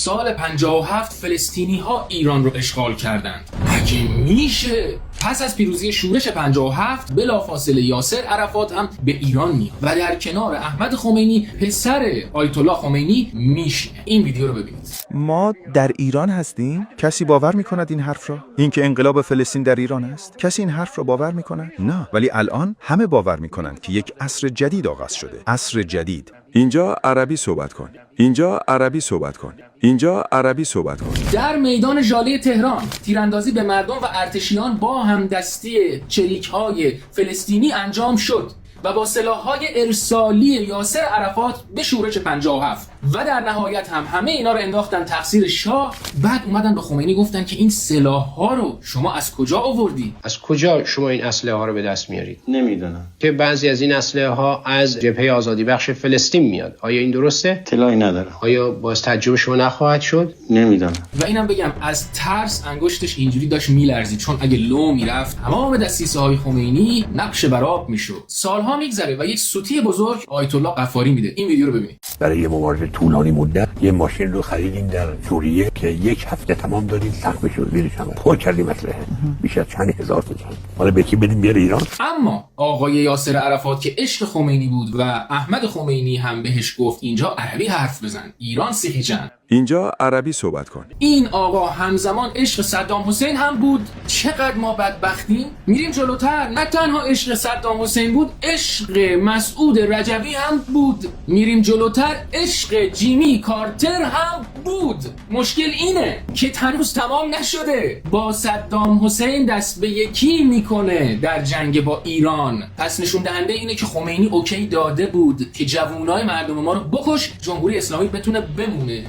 سال 57 فلسطینی ها ایران رو اشغال کردند. مگه میشه؟ پس از پیروزی شورش 57 بلافاصله یاسر عرفات هم به ایران میاد و در کنار احمد خمینی پسر آیت الله خمینی میشینه. این ویدیو رو ببینید. ما در ایران هستیم؟ کسی باور میکند این حرف را؟ اینکه انقلاب فلسطین در ایران است؟ کسی این حرف را باور میکند؟ نه، ولی الان همه باور میکنند که یک عصر جدید آغاز شده. عصر جدید. اینجا عربی صحبت کن. اینجا عربی صحبت کن. اینجا عربی صحبت کن. در میدان ژاله تهران تیراندازی به مردم و ارتشیان با همدستی چریک‌های فلسطینی انجام شد و با سلاح‌های ارسالی یاسر عرفات به شورش 57 و در نهایت هم همه اینا رو انداختن تقصیر شاه. بعد اومدن به خمینی گفتن که این سلاح‌ها رو شما از کجا آوردی؟ از کجا شما این اسلحه ها رو به دست میارید؟ نمیدونم. که بعضی از این اسلحه ها از جبهه آزادی بخش فلسطین میاد. آیا این درسته؟ اطلاعی ندارم. آیا باز تجربه شما نخواهد شد؟ نمیدونم. و اینم بگم از ترس انگشتش اینجوری داشت میلرزید، چون اگه لو میرفت تمام دسیسه های خمینی نقش برآب میشد. سالها میگذره و یک سوتی بزرگ آیت الله غفاری میده. این ویدیو رو ببینید. برای یه مبارزه طولانی مدت یه ماشین رو خریدیم در سوریه که یک هفته تمام دادیم سقفش رو زیرش هم پر کردیم اسلحه بیش از چند هزار تا. حالا به کی بدیم بیاره ایران؟ اما آقای یاسر عرفات که عشق خمینی بود و احمد خمینی هم بهش گفت اینجا عربی حرف بزن، ایران سیخی چند. اینجا عربی صحبت کن. این آقا همزمان عشق صدام حسین هم بود. چقدر ما بدبختیم. میریم جلوتر، نه تنها عشق صدام حسین بود، عشق مسعود رجبی هم بود. میریم جلوتر، عشق جیمی کارتر هم بود. مشکل اینه که هنوز تمام نشده. با صدام حسین دست به یکی میکنه در جنگ با ایران. پس نشون دهنده اینه که خمینی اوکی داده بود که جوانای مردم ما رو بکش، جمهوری اسلامی بتونه بمونه.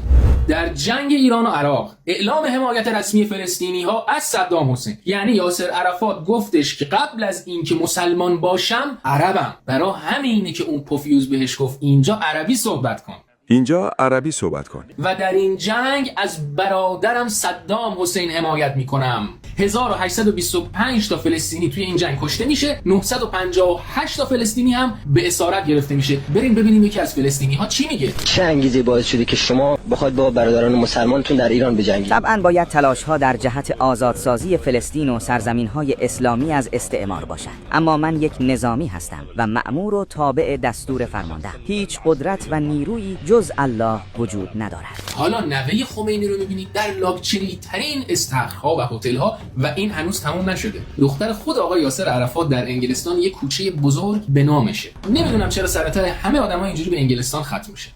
در جنگ ایران و عراق اعلام حمایت رسمی فلسطینی ها از صدام حسین، یعنی یاسر عرفات گفتش که قبل از اینکه مسلمان باشم عربم. برای همینه که اون پوفیوز بهش گفت اینجا عربی صحبت کن. اینجا عربی صحبت کن. و در این جنگ از برادرم صدام حسین حمایت میکنم. 1825 تا فلسطینی توی این جنگ کشته میشه، 958 تا فلسطینی هم به اسارت گرفته میشه. بریم ببینیم یکی از فلسطینی ها چی میگه. چه انگیزه باعث شده که شما بخواید با برادران مسلمانتون در ایران بجنگید؟ طبعا باید تلاش ها در جهت آزادسازی فلسطین و سرزمین های اسلامی از استعمار باشند، اما من یک نظامی هستم و مأمور و تابع دستور فرماندهم. هیچ قدرت و نیرویی جز الله وجود ندارد. حالا نوه خمینی رو میبینید در لاکچری ترین استخرها و هتل ها و این هنوز تموم نشده. دختر خود آقای یاسر عرفات در انگلستان یک کوچه بزرگ به نامشه. نمیدونم چرا سرتای همه آدم‌ها اینجوری به انگلستان ختم میشه.